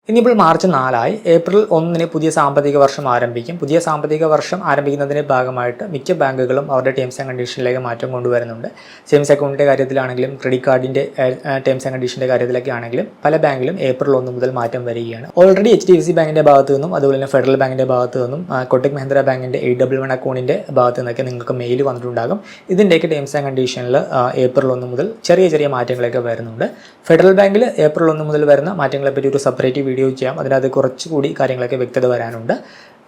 ഇനിയിപ്പോൾ March 4 April 1 പുതിയ സാമ്പത്തിക വർഷം ആരംഭിക്കും. പുതിയ സാമ്പത്തിക വർഷം ആരംഭിക്കുന്നതിൻ്റെ ഭാഗമായിട്ട് മിക്ക ബാങ്കുകളും അവരുടെ ടേംസ് ആൻഡ് കണ്ടീഷനിലേക്ക് മാറ്റം കൊണ്ടുവരുന്നുണ്ട്. സേവിങ്സ് അക്കൗണ്ടിൻ്റെ കാര്യത്തിലാണെങ്കിലും ക്രെഡിറ്റ് കാർഡിൻ്റെ ടേംസ് ആൻഡ് കണ്ടീഷൻ്റെ കാര്യത്തിലൊക്കെ ആണെങ്കിലും പല ബാങ്കിലും ഏപ്രിൽ 1 മുതൽ മാറ്റം വരികയാണ്. ഓൾറെഡി HDFC ബാങ്കിൻ്റെ ഭാഗത്തു നിന്നും അതുപോലെ തന്നെ ഫെഡറൽ ബാങ്കിൻ്റെ ഭാഗത്തു നിന്നും കൊട്ടക് മഹീന്ദ്ര ബാങ്കിൻ്റെ 811 അക്കൗണ്ടിൻ്റെ ഭാഗത്തു നിന്നൊക്കെ നിങ്ങൾക്ക് മെയിൽ വന്നിട്ടുണ്ടാകും. ഇതിൻ്റെയൊക്കെ ടേംസ് ആൻഡ് കണ്ടീഷനിൽ ഏപ്രിൽ 1 മുതൽ ചെറിയ മാറ്റങ്ങളൊക്കെ വരുന്നുണ്ട്. ഫെഡറൽ ബാങ്കിൽ ഏപ്രിൽ 1 മുതൽ വരുന്ന മാറ്റങ്ങളെപ്പറ്റി ഒരു സെപ്പറേറ്റ് വീഡിയോ ചെയ്യാം. അതിനകത്ത് കുറച്ചുകൂടി കാര്യങ്ങളൊക്കെ വ്യക്തത വരാനുണ്ട്.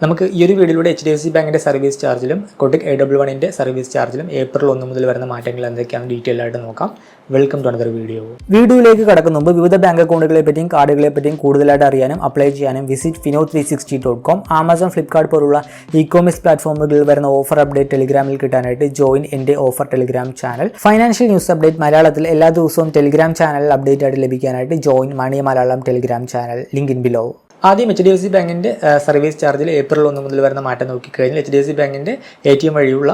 നമുക്ക് ഈ ഒരു വീഡിയോയിലൂടെ HDFC ബാങ്കിൻ്റെ സർവീസ് ചാർജിലും കൊട്ടക് 811ൻ്റെ സർവീസ് ചാർജിലും ഏപ്രിൽ 1 മുതൽ വരുന്ന മാറ്റങ്ങൾ എന്തൊക്കെയാണ് ഡീറ്റെയിൽ ആയിട്ട് നോക്കാം. Welcome to another video. വീഡിയോയിലേക്ക് കടക്കുന്ന മുമ്പ് വിവിധ ബാങ്ക് അക്കൗണ്ടുകളെ പറ്റിയും കാർഡുകളെ പറ്റിയും കൂടുതലായിട്ട് അറിയാനും അപ്ലൈ ചെയ്യാനും വിസിറ്റ് fino360.com, ആമസോൺ, ഫ്ലിപ്കാർട്ട് പോലുള്ള ഇ-കോമേഴ്സ് പ്ലാറ്റ്ഫോമുകളിൽ വരുന്ന ഓഫർ അപ്ഡേറ്റ് ടെലിഗ്രാമിൽ കിട്ടാനായിട്ട് ജോയിൻ എൻ്റെ offer telegram channel. Financial news update മലയാളത്തിൽ എല്ലാ ദിവസവും ടെലിഗ്രാം ചാനലിൽ അപ്ഡേറ്റ് ആയിട്ട് ലഭിക്കാനായിട്ട് join money Malayalam telegram channel. Link in below. ആദ്യം HDFC ബാങ്കിൻ്റെ സർവീസ് ചാർജിൽ ഏപ്രിൽ 1 മുതൽ വരുന്ന മാറ്റം നോക്കിക്കഴിഞ്ഞാൽ HDFC ബാങ്കിൻ്റെ ATM വഴിയുള്ള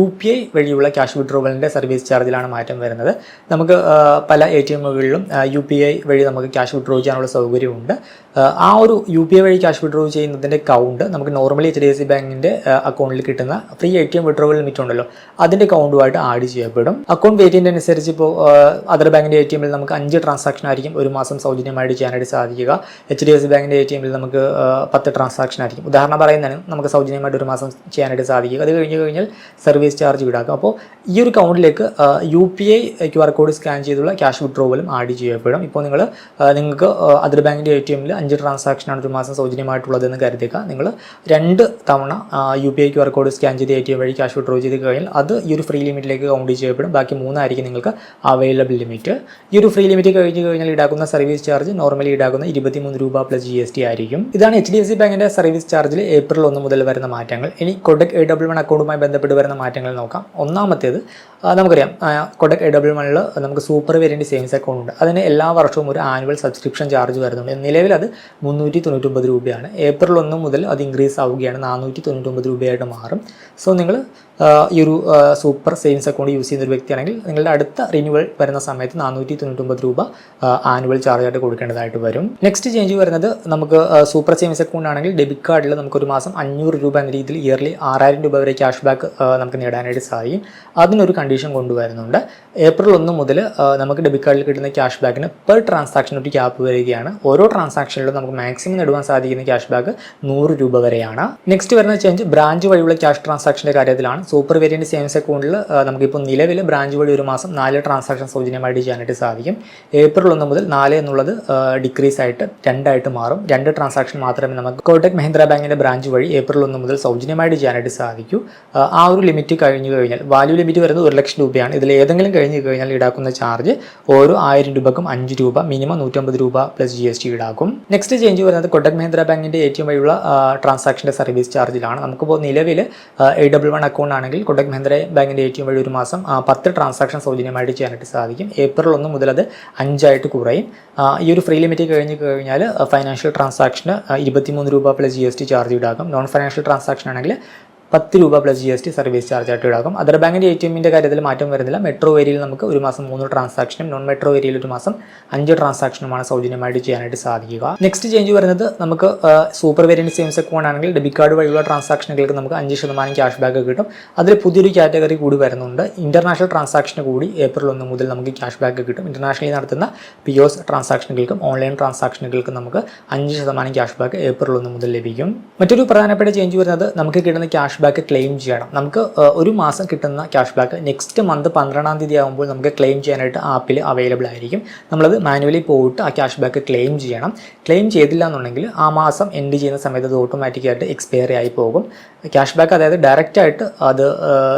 UPI വഴിയുള്ള ക്യാഷ് വിഡ്രോവലിൻ്റെ സർവീസ് ചാർജിലാണ് മാറ്റം വരുന്നത്. നമുക്ക് പല ATMകളിലും UPI വഴി നമുക്ക് ക്യാഷ് വിഡ്രോ ചെയ്യാനുള്ള സൗകര്യമുണ്ട്. ആ ഒരു UPI വഴി ക്യാഷ് വിഡ്രോ ചെയ്യുന്നതിൻ്റെ കൗണ്ട് നമുക്ക് നോർമലി HDFC ബാങ്കിൻ്റെ അക്കൗണ്ടിൽ കിട്ടുന്ന ഫ്രീ ATM വിഡ്രോവൽ ലിമിറ്റ് ഉണ്ടല്ലോ, അതിൻ്റെ കൗണ്ടുമായിട്ട് ആഡ് ചെയ്യപ്പെടും. അക്കൗണ്ട് വേരിയൻ്റ് അനുസരിച്ച് ഇപ്പോൾ അതർ ബാങ്കിൻ്റെ ATMൽ നമുക്ക് 5 ട്രാൻസാക്ഷൻ ആയിരിക്കും ഒരു മാസം സൗജന്യമായിട്ട് ചെയ്യാനായിട്ട് സാധിക്കുക. HDFC ബാങ്കിൻ്റെ ATMൽ നമുക്ക് 10 ട്രാൻസാക്ഷൻ ആയിരിക്കും. ഉദാഹരണം പറയുന്നതിന് നമുക്ക് സൗജന്യമായിട്ട് ഒരു മാസം ചെയ്യാനായിട്ട് സാധിക്കുക. അത് കഴിഞ്ഞാൽ സർവീസ് ചാർജ് ഈടാക്കും. അപ്പോൾ ഈ ഒരു അക്കൗണ്ടിലേക്ക് UPI QR കോഡ് സ്കാൻ ചെയ്തുള്ള ക്യാഷ് വിഡ്രോവലും ആഡ് ചെയ്യപ്പെടും. ഇപ്പോൾ നിങ്ങൾക്ക് അതർ ബാങ്കിൻ്റെ ATMൽ 5 ട്രാൻസാക്ഷനാണ് ഒരു മാസം സൗജന്യമായിട്ടുള്ളതെന്ന് കരുതുക. നിങ്ങൾ 2 തവണ UPI QR കോഡ് സ്കാൻ ചെയ്ത് ATM വഴി ക്യാഷ് വിഡ്രോ ചെയ്ത് കഴിഞ്ഞാൽ അത് ഈ ഒരു ഫ്രീ ലിമിറ്റിലേക്ക് കൗണ്ട് ചെയ്യപ്പെടും. ബാക്കി 3 ആയിരിക്കും നിങ്ങൾക്ക് അവൈലബിൾ ലിമിറ്റ്. ഈ ഒരു ഫ്രീ ലിമിറ്റ് കഴിഞ്ഞ് കഴിഞ്ഞാൽ ഈടാക്കുന്ന സർവീസ് ചാർജ് നോർമലി ഈടാക്കുന്ന 23 രൂപ പ്ലസ് GST ആയിരിക്കും. ഇതാണ് HDFC ബാങ്കിൻ്റെ സർവീസ് ചാർജിൽ ഏപ്രിൽ 1 മുതൽ വരുന്ന മാറ്റങ്ങൾ. ഇനി കൊട്ടക് 811 അക്കൗണ്ടുമായി ബന്ധപ്പെട്ട് വരുന്ന മാറ്റങ്ങൾ നോക്കാം. ഒന്നാമത്തേത് നമുക്കറിയാം, കൊട്ടക് 811ൽ നമുക്ക് സൂപ്പർ വേരിയൻ്റ് സേവിങ്സ് അക്കൗണ്ട് ഉണ്ട്. അതിന് എല്ലാ വർഷവും ഒരു ആനുവൽ സബ്സ്ക്രിപ്ഷൻ ചാർജ് വരുന്നുണ്ട്. നിലവിൽ അത് 399 രൂപയാണ്. ഏപ്രിൽ 1 മുതൽ അത് ഇൻക്രീസ് ആവുകയാണ്, 499 രൂപയായിട്ട് മാറും. സോ നിങ്ങൾ ഈ ഒരു സൂപ്പർ സേവിങ്സ് അക്കൗണ്ട് യൂസ് ചെയ്യുന്ന ഒരു വ്യക്തിയാണെങ്കിൽ നിങ്ങളുടെ അടുത്ത റിന്യൂവൽ വരുന്ന സമയത്ത് 499 രൂപ ആനുവൽ ചാർജായിട്ട് കൊടുക്കേണ്ടതായിട്ട് വരും. നെക്സ്റ്റ് ചേഞ്ച് വരുന്നത് നമുക്ക് സൂപ്പർ സേവിങ്സ് അക്കൗണ്ട് ആണെങ്കിൽ ഡെബിറ്റ് കാർഡിൽ നമുക്കൊരു മാസം 500 രൂപ എന്ന രീതിയിൽ ഇയർലി 6000 രൂപ വരെ ക്യാഷ് ബാക്ക് നമുക്ക് നേടാനായിട്ട് സാധിക്കും. അതിനൊരു കണ്ടീഷൻ കൊണ്ടുവരുന്നുണ്ട്. ഏപ്രിൽ 1 മുതൽ നമുക്ക് ഡെബിറ്റ് കാർഡിൽ കിട്ടുന്ന ക്യാഷ് ബാക്കിന് പെർ ട്രാൻസാക്ഷൻ ഒരു ക്യാപ്പ് വരികയാണ്. ഓരോ ട്രാൻസാക്ഷനിലും നമുക്ക് മാക്സിമം നേടുവാൻ സാധിക്കുന്ന ക്യാഷ് ബാക്ക് 100 രൂപ വരെയാണ്. നെക്സ്റ്റ് വരുന്ന ചേഞ്ച് ബ്രാഞ്ച് വഴിയുള്ള ക്യാഷ് ട്രാൻസാക്ഷൻ്റെ കാര്യത്തിലാണ്. സൂപ്പർ വേരിയൻ്റ് സേവിങ്സ് അക്കൗണ്ടിൽ നമുക്കിപ്പോൾ നിലവിൽ ബ്രാഞ്ച് വഴി ഒരു മാസം 4 ട്രാൻസാക്ഷൻ സൗജന്യമായിട്ട് ചെയ്യാനായിട്ട് സാധിക്കും. ഏപ്രിൽ 1 മുതൽ 4 എന്നുള്ളത് ഡിക്രീസ് ആയിട്ട് 2 ആയിട്ട് മാറും. 2 ട്രാൻസാക്ഷൻ മാത്രമേ നമുക്ക് കൊട്ടക് മഹീന്ദ്ര ബാങ്കിൻ്റെ ബ്രാഞ്ച് വഴി ഏപ്രിൽ 1 മുതൽ സൗജന്യമായിട്ട് ചെയ്യാനായിട്ട് സാധിക്കൂ. ആ ഒരു ലിമിറ്റ് കഴിഞ്ഞു കഴിഞ്ഞാൽ വാല്യൂ ലിമിറ്റ് വരുന്നത് 1 ലക്ഷം രൂപയാണ്. ഇതിൽ ഏതെങ്കിലും കഴിഞ്ഞു കഴിഞ്ഞാൽ ഈടാക്കുന്ന ചാർജ് ഓരോ 1000 രൂപക്കും 5 രൂപ, മിനിമം 150 രൂപ പ്ലസ് GST ഈടാക്കും. നെക്സ്റ്റ് ചേഞ്ച് വരുന്നത് കൊട്ടക് മഹീന്ദ്ര ബാങ്കിൻ്റെ ATM വഴിയുള്ള ട്രാൻസാക്ഷൻ്റെ സർവീസ് ചാർജിലാണ്. നമുക്കിപ്പോൾ നിലവിൽ 811 അക്കൗണ്ട് ആണെങ്കിൽ കൊട്ടക് മഹീന്ദ്ര ബാങ്കിൻ്റെ ATM വഴി ഒരു മാസം 10 ട്രാൻസാക്ഷൻ സൗജന്യമായിട്ട് ചെയ്യാനായിട്ട് സാധിക്കും. ഏപ്രിൽ 1 മുതൽ അത് 5 ആയിട്ട് കുറയും. ഈ ഒരു ഫ്രീ ലിമിറ്റ് കഴിഞ്ഞ് കഴിഞ്ഞാൽ ഫൈനാൻഷ്യൽ ട്രാൻസാക്ഷന് 23 രൂപ പ്ലസ് GST ചാർജ് ഈടാക്കും. നോൺ ഫൈനാൻഷ്യൽ ട്രാൻസാക്ഷൻ ആണെങ്കിൽ 10 രൂപ പ്ലസ് GST സർവീസ് ചാർജ് ആയിട്ട് ഈടാക്കും. അതർ ബാങ്കിൻ്റെ ATMൻ്റെ കാര്യത്തിൽ മാറ്റം വരുന്നില്ല. മെട്രോ ഏരിയയിൽ നമുക്ക് ഒരു മാസം 3 ട്രാൻസാക്ഷനും നോൺ മെട്രോ ഏരിയയിൽ ഒരു മാസം 5 ട്രാൻസാക്ഷനുമാണ് സൗജന്യമായിട്ട് ചെയ്യാനായിട്ട് സാധിക്കുക. നെക്സ്റ്റ് ചേഞ്ച് വരുന്നത് നമുക്ക് സൂപ്പർ വേരിയൻ്റ് സേവിങ്സ് അക്കൗണ്ട് ആണെങ്കിൽ ഡെബിറ്റ് കാർഡ് വഴിയുള്ള ട്രാൻസാക്ഷനുകൾക്ക് നമുക്ക് 5% ക്യാഷ് ബാക്ക് കിട്ടും. അതിൽ പുതിയൊരു കാറ്റഗറി കൂടി വരുന്നുണ്ട്. ഇൻ്റർനാഷണൽ ട്രാൻസാക്ഷന് കൂടി ഏപ്രിൽ 1 മുതൽ നമുക്ക് ക്യാഷ് ബാക്ക് കിട്ടും. ഇൻ്റർനാഷണലി നടത്തുന്ന POS ട്രാൻസാക്ഷനുകൾക്കും ഓൺലൈൻ ട്രാൻസാക്ഷനുകൾക്കും നമുക്ക് 5% ക്യാഷ് ബാക്ക് ഏപ്രിൽ 1 മുതൽ ലഭിക്കും. മറ്റൊരു പ്രധാനപ്പെട്ട ചേഞ്ച് വരുന്നത് നമുക്ക് കിട്ടുന്ന ക്യാഷ് ബാക്ക് ക്ലെയിം ചെയ്യണം. നമുക്ക് ഒരു മാസം കിട്ടുന്ന ക്യാഷ് ബാക്ക് നെക്സ്റ്റ് മന്ത് 12-ാം തീയതി ആകുമ്പോൾ നമുക്ക് ക്ലെയിം ചെയ്യാനായിട്ട് ആപ്പിൽ അവൈലബിൾ ആയിരിക്കും. നമ്മളത് മാനുവലി പോയിട്ട് ആ ക്യാഷ് ബാക്ക് ക്ലെയിം ചെയ്യണം. ക്ലെയിം ചെയ്തില്ല എന്നുണ്ടെങ്കിൽ ആ മാസം എൻഡ് ചെയ്യുന്ന സമയത്ത് അത് ഓട്ടോമാറ്റിക്കായിട്ട് എക്സ്പയറി ആയി പോകും. ക്യാഷ് ബാക്ക് അതായത് ഡയറക്റ്റായിട്ട് അത്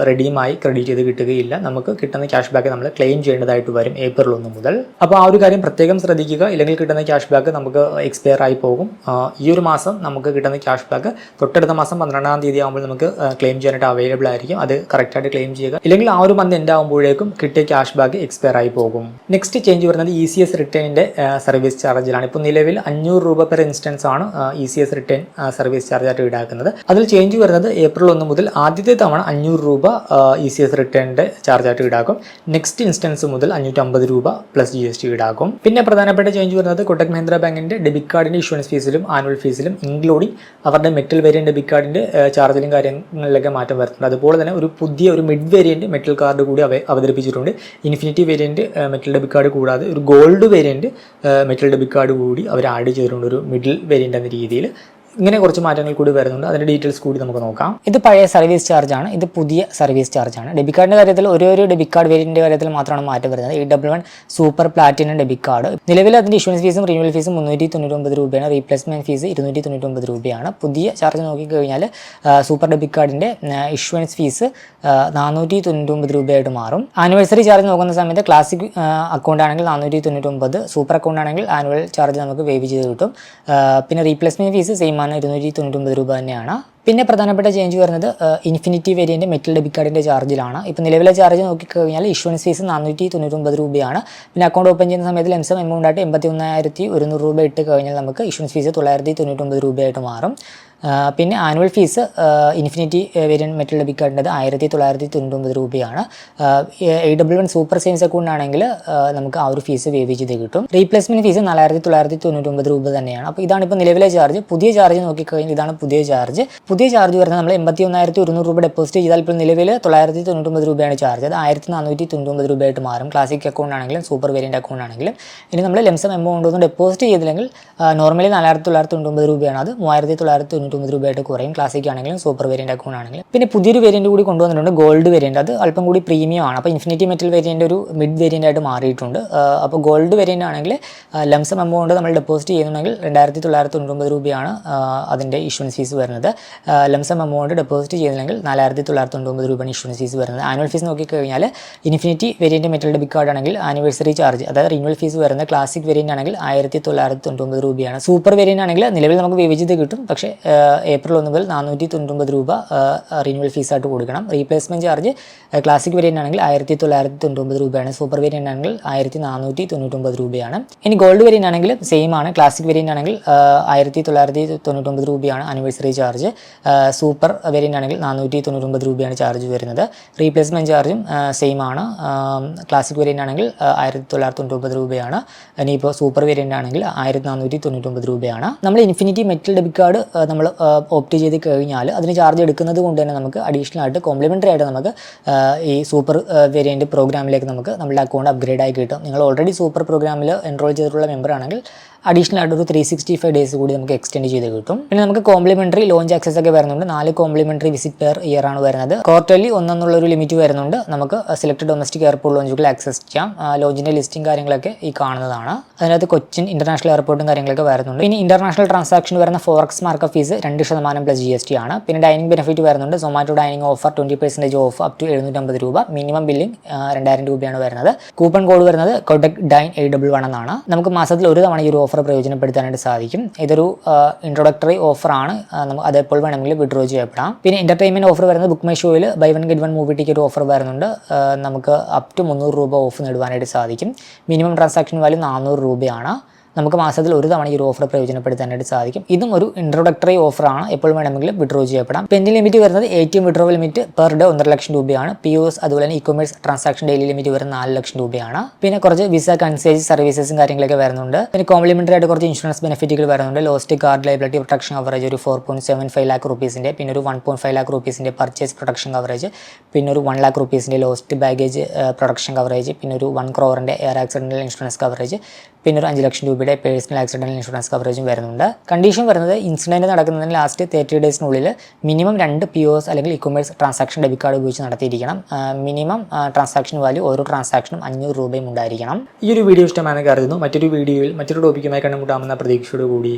റെഡീമായി ക്രെഡിറ്റ് ചെയ്ത് കിട്ടുകയില്ല. നമുക്ക് കിട്ടുന്ന ക്യാഷ് ബാക്ക് നമ്മൾ ക്ലെയിം ചെയ്യേണ്ടതായിട്ട് വരും ഏപ്രിൽ 1 മുതൽ. അപ്പോൾ ആ ഒരു കാര്യം പ്രത്യേകം ശ്രദ്ധിക്കുക. ഇല്ലെങ്കിൽ കിട്ടുന്ന ക്യാഷ് ബാക്ക് നമുക്ക് എക്സ്പയർ ആയി പോകും. ഈ ഒരു മാസം നമുക്ക് കിട്ടുന്ന ക്യാഷ് ബാക്ക് തൊട്ടടുത്ത മാസം 12-ാം തീയതി ആകുമ്പോൾ നമുക്ക് ക്ലെയിം ചെയ്യാനായിട്ട് അവൈലബിൾ ആയിരിക്കും. അത് കറക്റ്റായിട്ട് ക്ലെയിം ചെയ്യുക. ഇല്ലെങ്കിൽ ആ ഒരു മന്ത് എൻഡ് ആകുമ്പോഴേക്കും കിട്ടിയ ക്യാഷ് ബാക്ക് എക്സ്പയർ ആയി പോകും. നെക്സ്റ്റ് ചേഞ്ച് വരുന്നത് ECS റിട്ടേണിൻ്റെ സർവീസ് ചാർജിലാണ്. ഇപ്പോൾ നിലവിൽ 500 രൂപ പെർ ഇൻസ്റ്റൻസ് ആണ് ECS റിട്ടേൺ സർവീസ് ചാർജായിട്ട് ഈടാക്കുന്നത്. അതിൽ ചേഞ്ച് വരുന്നത് ഏപ്രിൽ 1 മുതൽ ആദ്യത്തെ തവണ 500 രൂപ ECS റിട്ടേണിൻ്റെ ചാർജായിട്ട് ഈടാക്കും. നെക്സ്റ്റ് ഇൻസ്റ്റൻസ് മുതൽ 550 രൂപ പ്ലസ് GST ഈടാക്കും. പിന്നെ പ്രധാനപ്പെട്ട ചേഞ്ച് വരുന്നത് കൊട്ടക് മഹീന്ദ്ര ബാങ്കിൻ്റെ ഡെബിറ്റ് കാർഡിൻ്റെ ഇഷ്യൂൻസ് ഫീസിലും ആനുവൽ ഫീസിലും ഇൻക്ലൂഡിംഗ് അവരുടെ മെറ്റൽ വേരിയൻ്റ് ഡെബിറ്റ് കാർഡിൻ്റെ ചാർജിലും കാര്യങ്ങളിലൊക്കെ മാറ്റം വരുത്തുന്നുണ്ട്. അതുപോലെ തന്നെ ഒരു മിഡ് വേരിയൻറ്റ് മെറ്റൽ കാർഡ് കൂടി അവതരിപ്പിച്ചിട്ടുണ്ട്. Infinity variant metal debit card കൂടാതെ ഒരു gold variant metal debit card കൂടി അവർ ആഡ് ചെയ്തിട്ടുണ്ട്, ഒരു മിഡിൽ വേരിയൻ്റ് എന്ന രീതിയിൽ. ഇങ്ങനെ കുറച്ച് മാറ്റങ്ങൾ കൂടി വരുന്നുണ്ട്. അതിൻ്റെ ഡീറ്റെയിൽസ് കൂടി നമുക്ക് നോക്കാം. ഇത് പഴയ സർവീസ് ചാർജാണ്, ഇത് പുതിയ സർവീസ് ചാർജാണ്. ഡെബിറ്റ് കാർഡിൻ്റെ കാര്യത്തിൽ ഒരു ഡെബിറ്റ് കാർഡ് വേരിയൻ്റെ കാര്യത്തിൽ മാത്രമാണ് മാറ്റം വരുന്നത്. 811 സൂപ്പർ പ്ലാറ്റിനം ഡെബിറ്റ് കാർഡ് നിലവിൽ അതിൻ്റെ ഇഷ്യൂൻസ് ഫീസും റിന്യൂവൽ ഫീസും 399 രൂപയാണ്. റീപ്ലേസ്മെൻറ്റ് ഫീസ് 299 രൂപയാണ്. പുതിയ ചാർജ് നോക്കിക്കഴിഞ്ഞാൽ സൂപ്പർ ഡെബിറ്റ് കാർഡിൻ്റെ ഇഷ്യൂൻസ് ഫീസ് 499 രൂപയായിട്ട് മാറും. ആനിവേഴ്സറി ചാർജ് നോക്കുന്ന സമയത്ത് ക്ലാസിക് അക്കൗണ്ട് ആണെങ്കിൽ 499, സൂപ്പർ അക്കൗണ്ട് ആണെങ്കിൽ ആനുവൽ ചാർജ് നമുക്ക് വേവ് ചെയ്ത് കിട്ടും. പിന്നെ റീപ്ലേസ്മെൻറ്റ് ഫീസ് സെയിം 299 രൂപ തന്നെയാണ്. പിന്നെ പ്രധാനപ്പെട്ട ചേഞ്ച് വരുന്നത് ഇൻഫിനിറ്റി വേരിയൻ്റ് മെറ്റൽ ഡെബിറ്റ് കാർഡിൻ്റെ ചാർജിലാണ്. ഇപ്പോൾ നിലവിലെ ചാർജ് നോക്കിക്കഴിഞ്ഞാൽ ഇഷ്യൂൻസ് ഫീസ് 499 രൂപയാണ്. പിന്നെ അക്കൗണ്ട് ഓപ്പൺ ചെയ്യുന്ന സമയത്ത് ലംസം എമൗണ്ട് ആയിട്ട് 81,100 രൂപ ഇട്ട് കഴിഞ്ഞാൽ നമുക്ക് ഇഷ്യൂൻസ് ഫീസ് 999 രൂപയായിട്ട് മാറും. പിന്നെ annual fees infinity variant metal debit കാർഡിൻ്റെ 1999 രൂപയാണ്. 811 സൂപ്പർ സേവിങ്സ് അക്കൗണ്ട് ആണെങ്കിൽ നമുക്ക് ആ ഒരു ഫീസ് വേവ് ചെയ്ത് കിട്ടും. റീപ്ലേസ്മെൻറ്റ് ഫീസ് 4,999 രൂപ തന്നെയാണ്. അപ്പോൾ ഇതാണ് ഇപ്പോൾ നിലവിലെ ചാർജ്. പുതിയ ചാർജ് നോക്കിക്കഴിഞ്ഞാൽ ഇതാണ് പുതിയ ചാർജ്. പുതിയ ചാർജ് വരുന്നത് നമ്മൾ 81,100 രൂപ ഡെപ്പോസിറ്റ് ചെയ്താൽ ഇപ്പോൾ നിലവിൽ 999 രൂപയാണ് ചാർജ്. അത് 1,499 രൂപയായിട്ട് മാറും. ക്ലാസിക് അക്കൗണ്ട് ആണെങ്കിലും സൂപ്പർ വേരിയൻ്റ് അക്കൗണ്ട് ആണെങ്കിലും. ഇനി നമ്മൾ ലംസം എമൗണ്ട് ഒന്നും ഡെപ്പോസിറ്റ് ചെയ്തില്ലെങ്കിൽ നോർമലി 4,999 രൂപയാണ്, അത് 3,999 രൂപയായിട്ട് കുറയും. ക്ലാസിക് ആണെങ്കിലും സൂപ്പർ വേരിയൻ്റ് അക്കൗണ്ട് ആണെങ്കിലും. പിന്നെ പുതിയൊരു വേരിയൻ്റ് കൂടി കൊണ്ടുവന്നിട്ടുണ്ട്, ഗോൾഡ് വേരിയൻ്റ്. അത് അല്പം കൂടി പ്രീമിയം ആണ്. അപ്പോൾ ഇൻഫിനിറ്റി മെറ്റൽ വേരിയൻ്റ് ഒരു മിഡ് വേരിയൻ്റ് ആയിട്ട് മാറിയിട്ടുണ്ട്. അപ്പോൾ ഗോൾഡ് വേരിയൻ്റ് ആണെങ്കിൽ ലംസം എമൗണ്ട് നമ്മൾ ഡെപ്പോസിറ്റ് ചെയ്യുന്നുണ്ടെങ്കിൽ 2,999 രൂപയാണ് അതിൻ്റെ ഇഷ്യൂൻസ് ഫീസ് വരുന്നത്. ലംസം എമൗണ്ട് ഡെപ്പോസിറ്റ് ചെയ്യുന്നില്ലെങ്കിൽ 4,999 രൂപയാണ് ഇഷ്യൂൻസ് ഫീസ് വരുന്നത്. ആനുവൽ ഫീസ് നോക്കിക്കഴിഞ്ഞാൽ infinity variant metal debit card ആണെങ്കിൽ ആനിവേഴ്സറി ചാർജ്, അതായത് റിന്യൂവൽ ഫീസ് വരുന്നത് ക്ലാസിക് വേരിയൻ്റ് ആണെങ്കിൽ 1,999 രൂപയാണ്. സൂപ്പർ വേരിയൻ്റ് ആണെങ്കിൽ നിലവിൽ നമുക്ക് വിഭജിച്ച് കിട്ടും, പക്ഷേ ഏപ്രിൽ 1 മുതൽ 499 രൂപ റിന്യൂവൽ ഫീസായിട്ട് കൊടുക്കണം. റീപ്ലേസ്മെൻറ്റ് ചാർജ് ക്ലാസിക് വേരിയൻ്റ് ആണെങ്കിൽ 1,999 രൂപയാണ്. സൂപ്പർ വേരിയൻ്റ് ആണെങ്കിൽ 1,499 രൂപയാണ്. ഇനി ഗോൾഡ് വേരിയൻ്റ് ആണെങ്കിൽ സെയിം ആണ്. ക്ലാസിക് വേരിയൻ്റ് ആണെങ്കിൽ 1,999 രൂപയാണ് ആനിവേഴ്സറി ചാർജ്. സൂപ്പർ വേരിയൻ്റ് ആണെങ്കിൽ 499 രൂപയാണ് ചാർജ് വരുന്നത്. റീപ്ലേസ്മെൻറ്റ് ചാർജും സെയിം ആണ്. ക്ലാസിക് വേരിയൻ്റ് ആണെങ്കിൽ 1,999 രൂപയാണ്. ഇനിയിപ്പോൾ സൂപ്പർ വേരിയൻ്റ് ആണെങ്കിൽ 1,499 രൂപയാണ്. നമ്മൾ ഇൻഫിനിറ്റി മെറ്റൽ ഡെബിറ്റ് കാർഡ് നമ്മൾ ഓപ്റ്റ് ചെയ്ത് കഴിഞ്ഞാൽ അതിന് ചാർജ് എടുക്കുന്നത് കൊണ്ട് തന്നെ നമുക്ക് അഡീഷണൽ ആയിട്ട് കോംപ്ലിമെൻ്ററി ആയിട്ട് നമുക്ക് ഈ സൂപ്പർ വേരിയൻറ്റ് പ്രോഗ്രാമിലേക്ക് നമുക്ക് നമ്മുടെ അക്കൗണ്ട് അപ്ഗ്രേഡ് ആയി കിട്ടും. നിങ്ങൾ ഓൾറെഡി സൂപ്പർ പ്രോഗ്രാമിൽ എൻറോൾ ചെയ്തിട്ടുള്ള മെമ്പർ ആണെങ്കിൽ അഡീഷണൽ ആയിട്ട് ഒരു 365 ഡേയ്സ് കൂടി നമുക്ക് എക്സ്റ്റെൻഡ് ചെയ്ത് കിട്ടും. പിന്നെ നമുക്ക് കോംപ്ലിമെൻ്ററി ലോഞ്ച് ആക്സസ് ഒക്കെ വരുന്നുണ്ട്. 4 കോംപ്ലിമെൻ്ററി വിസിറ്റ് പെർ ഇയർ ആണ് വരുന്നത്. ക്വാർട്ടർലി 1 എന്നുള്ളൊരു ലിമിറ്റ് വരുന്നുണ്ട്. നമുക്ക് സെലക്ട് ഡൊമസ്റ്റിക് എയർപോർട്ട് ലോഞ്ചുകൾ ആക്സസ് ചെയ്യാം. ലോഞ്ചിൻ്റെ ലിസ്റ്റും കാര്യങ്ങളൊക്കെ ഈ കാണുന്നതാണ്. അതിനകത്ത് കൊച്ചിൻ ഇൻ്റർനാഷണൽ എയർപോർട്ടും കാര്യങ്ങളൊക്കെ വരുന്നുണ്ട്. ഇനി ഇൻ്റർനാഷണൽ ട്രാൻസാക്ഷൻ വരുന്ന forex markup fee 2% plus GST ആണ്. പിന്നെ ഡൈനിങ് ബെനിഫിറ്റ് വരുന്നുണ്ട്. Zomato dining offer 20% off up to 750 രൂപ. മിനിമം ബില്ലിംഗ് 2,000 രൂപയാണ് വരുന്നത്. കൂപ്പൺ കോഡ് വരുന്നത് കൊട്ടക് ഡൈൻ 811 എന്നാണ്. നമുക്ക് മാസത്തിൽ ഒരു തവണ ഈ ഒരു ഓഫർ പ്രയോജനപ്പെടുത്താനായിട്ട് സാധിക്കും. ഇതൊരു ഇൻട്രൊഡക്ടറി ഓഫറാണ്. അതെപ്പോൾ വേണമെങ്കിലും വിഡ്രോ ചെയ്യപ്പെടാം. പിന്നെ എൻ്റർടൈൻമെൻറ്റ് ഓഫർ വരുന്നത് ബുക്ക് മൈ ഷോയിൽ buy 1 get 1 movie ticket offer വരുന്നുണ്ട്. നമുക്ക് അപ് ടു 300 രൂപ ഓഫ് നേടുവാനായിട്ട് സാധിക്കും. മിനിമം ട്രാൻസാക്ഷൻ വാല്യൂ 400 രൂപയാണ്. നമുക്ക് മാസത്തിൽ ഒരു തവണ ഈ ഒരു ഓഫർ പ്രയോജനപ്പെടുത്താനായിട്ട് സാധിക്കും. ഇതും ഒരു ഇൻട്രൊഡക്ടറി ഓഫറാണ്. എപ്പോൾ വേണമെങ്കിലും വിഡ്രോ ചെയ്യപ്പെടാം. പെൻഡിംഗ് ലിമിറ്റ് വരുന്നത് ATM withdrawal limit per day 1.5 ലക്ഷം രൂപയാണ്. POS അതുപോലെ തന്നെ ഇ-കൊമേഴ്സ് ട്രാൻസാക്ഷൻ ഡെയിലി ലിമിറ്റ് വരുന്നത് 4 ലക്ഷം രൂപയാണ്. പിന്നെ കുറച്ച് വിസ കൺസേജ് സർവീസസും കാര്യങ്ങളൊക്കെ വരുന്നുണ്ട്. പിന്നെ കോംപ്ലിമെൻ്ററി ആയിട്ട് കുറച്ച് ഇൻഷുറൻസ് ബെനിഫിറ്റുകൾ വരുന്നുണ്ട്. Lost card liability protection coverage ഒരു 4.75 lakh റുപ്പീസിൻ്റെ, പിന്നെ ഒരു 1.5 lakh റുപ്പീസിൻ്റെ പർച്ചേസ് പ്രൊട്ടക്ഷൻ കവറേജ്, പിന്നെ ഒരു 1 lakh റുപ്പീസിൻ്റെ ലോസ്റ്റ് ബാഗേജ് പ്രൊട്ടക്ഷൻ കവറേജ്, പിന്നെ ഒരു 1 crore air accidental insurance coverage, പിന്നെ ഒരു 5 ലക്ഷം രൂപയുടെ പേഴ്സണൽ ആക്സിഡൻ്റൽ ഇൻഷുറൻസ് കവറേജും വരുന്നുണ്ട്. കണ്ടീഷൻ വരുന്നത് ഇൻസിഡൻറ്റ് നടക്കുന്നതിന് ലാസ്റ്റ് 30 ഡേയ്സിനുള്ളിൽ മിനിമം 2 POS അല്ലെങ്കിൽ ഇ-കൊമേഴ്സ് ട്രാൻസാക്ഷൻ ഡെബിറ്റ് കാർഡ് ഉപയോഗിച്ച് നടത്തിയിരിക്കണം. മിനിമം ട്രാൻസാക്ഷൻ വാല്യൂ ഓരോ ട്രാൻസാക്ഷനും 500 രൂപയും ഉണ്ടായിരിക്കണം. ഈ ഒരു വീഡിയോ ഇഷ്ടമാണെന്ന് കരുതുന്നു. മറ്റൊരു വീഡിയോയിൽ മറ്റൊരു ടോപ്പിക്കുമായി കണ്ടുമുട്ടാമെന്ന പ്രതീക്ഷയോടുകൂടി